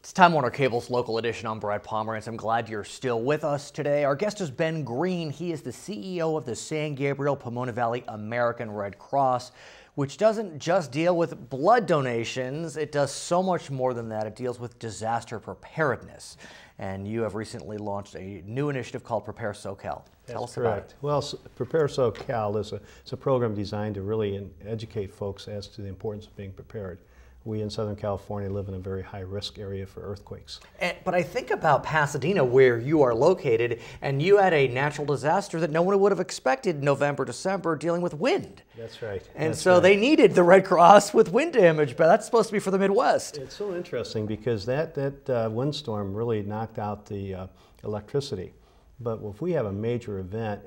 It's Time Warner Cable's Local Edition. I'm Brad Pomerance. I'm glad you're still with us today. Our guest is Ben Green. He is the CEO of the San Gabriel Pomona Valley American Red Cross, which doesn't just deal with blood donations. It does so much more than that. It deals with disaster preparedness. And you have recently launched a new initiative called Prepare SoCal. Tell us about it. Well, Prepare SoCal is a program designed to really educate folks as to the importance of being prepared. We in Southern California live in a very high-risk area for earthquakes. But I think about Pasadena, where you are located, and you had a natural disaster that no one would have expected in November, December, dealing with wind. That's right. And so they needed the Red Cross with wind damage, but that's supposed to be for the Midwest. It's so interesting because that windstorm really knocked out the electricity. But if we have a major event,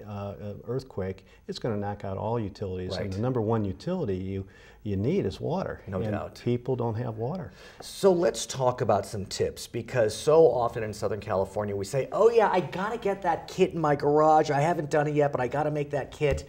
earthquake, it's going to knock out all utilities. Right. And the number one utility you need is water. No doubt. People don't have water. So let's talk about some tips, because so often in Southern California we say, oh yeah, I got to get that kit in my garage. I haven't done it yet, but I got to make that kit.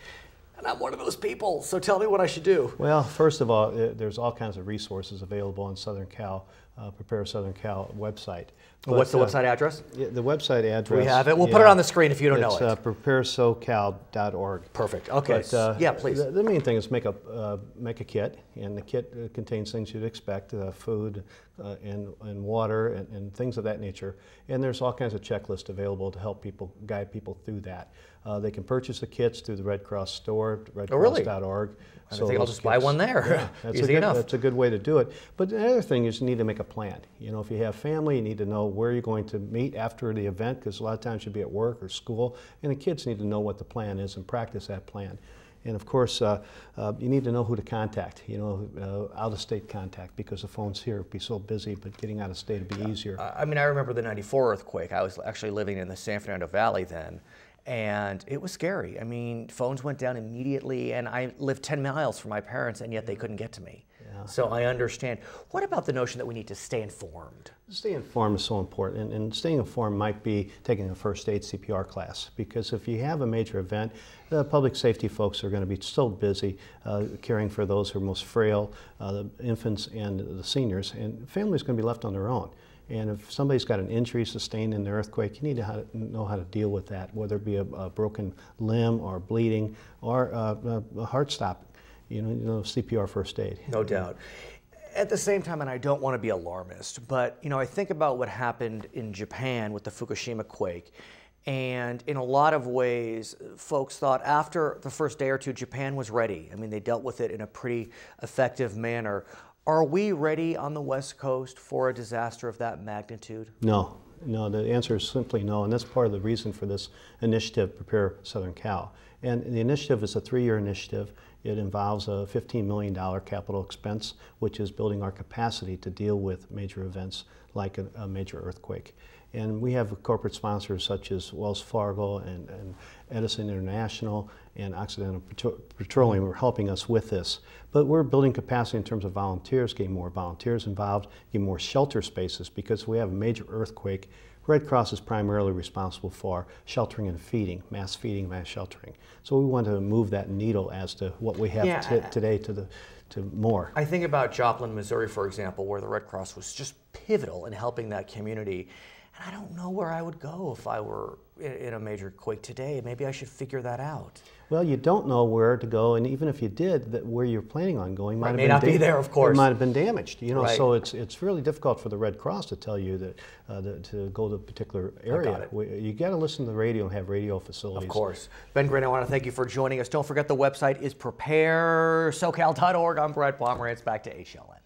And I'm one of those people, so tell me what I should do. Well, first of all, there's all kinds of resources available on Southern Cal, Prepare Southern Cal website. But, what's the website address? The website address. We have it. We'll put it on the screen if you don't know it. It's preparesocal.org. Perfect. Okay. But, yeah, please. The main thing is make a kit, and the kit contains things you'd expect: food and water and things of that nature. And there's all kinds of checklists available to help people, guide people through that. They can purchase the kits through the Red Cross store, redcross.org. I think I'll just buy one there. Yeah, Easy enough. That's a good way to do it. But the other thing is you need to make a plan. You know, if you have family, you need to know where you're going to meet after the event, because a lot of times you'll be at work or school, and the kids need to know what the plan is and practice that plan. And of course, you need to know who to contact, out-of-state contact, because the phones here would be so busy, but getting out of state would be easier. I mean, I remember the '94 earthquake. I was actually living in the San Fernando Valley then, and it was scary. I mean, phones went down immediately, and I lived 10 miles from my parents, and yet they couldn't get to me. Yeah. So I understand. What about the notion that we need to stay informed? Staying informed is so important, and staying informed might be taking a first aid CPR class, because if you have a major event, the public safety folks are going to be so busy caring for those who are most frail, the infants and the seniors, and families are going to be left on their own. And if somebody's got an injury sustained in the earthquake, you need to know how to deal with that, whether it be a broken limb or bleeding or a heart stop, CPR first aid. No doubt. At the same time, and I don't want to be alarmist, but I think about what happened in Japan with the Fukushima quake. And in a lot of ways, folks thought after the first day or two, Japan was ready. I mean, they dealt with it in a pretty effective manner. Are we ready on the West Coast for a disaster of that magnitude? No, the answer is simply no, and that's part of the reason for this initiative, Prepare Southern Cal. And the initiative is a 3-year initiative. It involves a $15 million capital expense, which is building our capacity to deal with major events like a major earthquake. And we have corporate sponsors such as Wells Fargo and Edison International and Occidental Petroleum are helping us with this. But we're building capacity in terms of volunteers, getting more volunteers involved, getting more shelter spaces, because if we have a major earthquake, Red Cross is primarily responsible for sheltering and feeding, mass sheltering. So we want to move that needle as to what we have today to more. I think about Joplin, Missouri, for example, where the Red Cross was just pivotal in helping that community. And I don't know where I would go if I were in a major quake today. Maybe I should figure that out. Well, you don't know where to go, and even if you did, where you're planning on going may not be there, of course. It might have been damaged. Right. So it's really difficult for the Red Cross to tell you that to go to a particular area. You got to listen to the radio and have radio facilities. Of course. Ben Green, I want to thank you for joining us. Don't forget the website is preparesocal.org. I'm Brad Pomerance. Back to HLN.